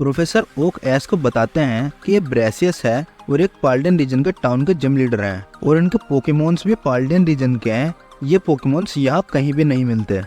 Professor okay S को बताते हैं कि ये ब्रेसियस है और एक पाल्डियन रीजन के टाउन के जिम लीडर हैं और इनके पोकेमोन्स भी पाल्डियन रीजन के हैं। ये पोकेमोन्स यहाँ कहीं भी नहीं मिलते।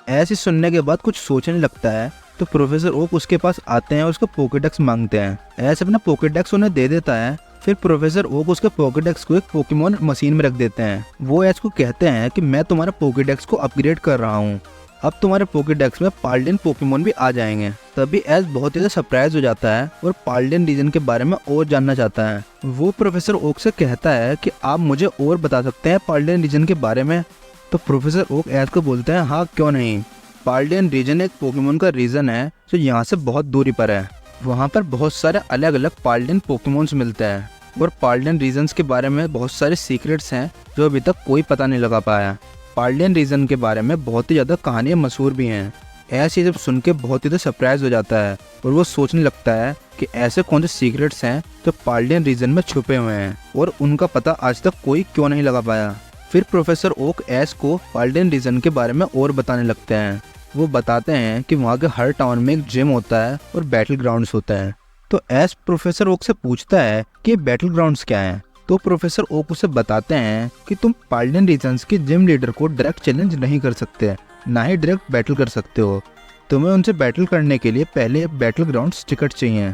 ऐसे सुनने के बाद कुछ सोचने लगता है तो प्रोफेसर ओक उसके पास आते हैं और उसका पोकेडेक्स मांगते हैं। ऐसे अपना पोकेडेक्स उन्हें दे देता है। फिर प्रोफेसर ओक उसके पोकेडेक्स को एक पोकेमोन मशीन में रख देते हैं। वो एस को कहते हैं कि मैं तुम्हारे पोकेडेक्स को अपग्रेड कर रहा हूँ, अब तुम्हारे पोकेडेक्स में पाल्डियन पोकेमोन भी आ जाएंगे। तभी एस बहुत ही सरप्राइज हो जाता है और पाल्डियन रीजन के बारे में और जानना चाहता है। वो प्रोफेसर ओक से कहता है कि आप मुझे और बता सकते हैं पाल्डियन रीजन के बारे में। तो प्रोफेसर ओक एस को बोलते हैं हाँ क्यों नहीं। पाल्डियन रीजन एक पोकेमोन का रीजन है जो यहाँ से बहुत दूरी पर है। वहाँ पर बहुत सारे अलग अलग पाल्डियन पोकेमोन्स मिलते हैं और पाल्डियन रीजन्स के बारे में बहुत सारे सीक्रेट्स हैं जो अभी तक कोई पता नहीं लगा पाया। पाल्डियन रीजन के बारे में बहुत ही ज़्यादा कहानियाँ मशहूर भी हैं। ऐसे जब सुन के बहुत ही सरप्राइज हो जाता है और वो सोचने लगता है कि ऐसे कौन से सीक्रेट्स हैं जो पाल्डियन रीजन में छुपे हुए हैं और उनका पता आज तक कोई क्यों नहीं लगा पाया। फिर प्रोफेसर ओक एस को पाल्डियन रीजन के बारे में और बताने लगते हैं। वो बताते हैं कि वहाँ के हर टाउन में एक जिम होता है और बैटल ग्राउंड्स होता है। तो एस प्रोफेसर ओक से पूछता है कि बैटल ग्राउंड्स क्या हैं। तो प्रोफेसर ओक उसे बताते हैं कि तुम पाल्डियन रीजन्स के जिम लीडर को डायरेक्ट चैलेंज नहीं कर सकते, ना ही डायरेक्ट बैटल कर सकते हो। तुम्हें उनसे बैटल करने के लिए पहले बैटल ग्राउंड्स टिकट चाहिए,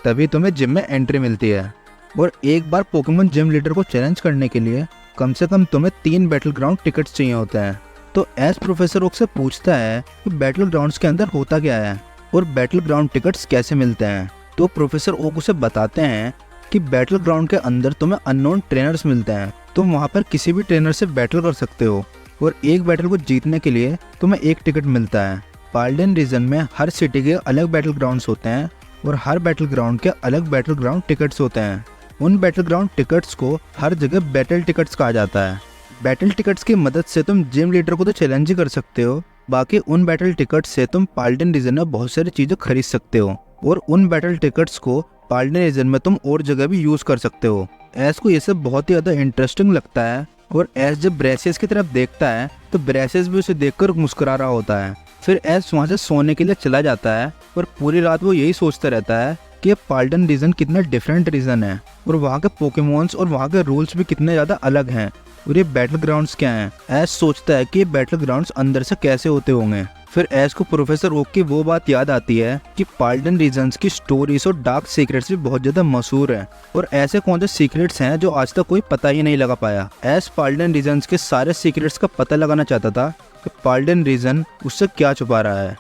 तभी तुम्हें जिम में एंट्री मिलती है। और एक बार पोकेमोन जिम लीडर को चैलेंज करने के लिए कम से कम तुम्हें 3 बैटल ग्राउंड टिकट्स चाहिए होते हैं। तो एस प्रोफेसर ओक से पूछता है कि बैटल ग्राउंड्स के अंदर होता क्या है और बैटल ग्राउंड टिकट्स कैसे मिलते हैं। तो प्रोफेसर ओक उसे बताते हैं कि बैटल ग्राउंड के अंदर तुम्हें अननोन ट्रेनर्स मिलते हैं। तुम वहाँ पर किसी भी ट्रेनर से बैटल कर सकते हो और एक बैटल को जीतने के लिए तुम्हें एक टिकट मिलता है। पाल्डियन रीजन में हर सिटी के अलग बैटल ग्राउंड्स होते हैं और हर बैटल ग्राउंड के अलग बैटल ग्राउंड टिकट्स होते हैं। उन बैटल ग्राउंड टिकट्स को हर जगह बैटल टिकट्स कहा जाता है। बैटल टिकट्स की मदद से तुम जिम लीडर को तो चैलेंज ही कर सकते हो, बाकी उन बैटल टिकट्स से तुम पाल्डियन रीजन में बहुत सारी चीज़ें खरीद सकते हो और उन बैटल टिकट्स को पाल्डियन रीजन में तुम और जगह भी यूज़ कर सकते हो। एस को ये सब बहुत ही ज़्यादा इंटरेस्टिंग लगता है और एस जब ब्रेसियस की तरफ देखता है तो ब्रेसियस भी उसे देखकर मुस्कुरा रहा होता है। फिर एस वहाँ से सोने के लिए चला जाता है और पूरी रात वो यही सोचता रहता है कि ये पाल्डियन रीजन कितना डिफरेंट रीजन है और वहाँ के पोकेमोन्स और वहाँ के रूल्स भी कितने ज़्यादा अलग हैं और ये बैटल ग्राउंड्स क्या हैं। एस सोचता है कि ये बैटल ग्राउंड्स अंदर से कैसे होते होंगे। फिर एस को प्रोफेसर ओक की वो बात याद आती है कि पाल्डियन रीजन्स की स्टोरीज और डार्क सीक्रेट्स भी बहुत ज़्यादा मशहूर हैं और ऐसे कौन से सीक्रेट्स हैं जो आज तक कोई पता ही नहीं लगा पाया। एस पाल्डियन रीजन्स के सारे सीक्रेट्स का पता लगाना चाहता था कि पाल्डियन रीजन उससे क्या छुपा रहा है।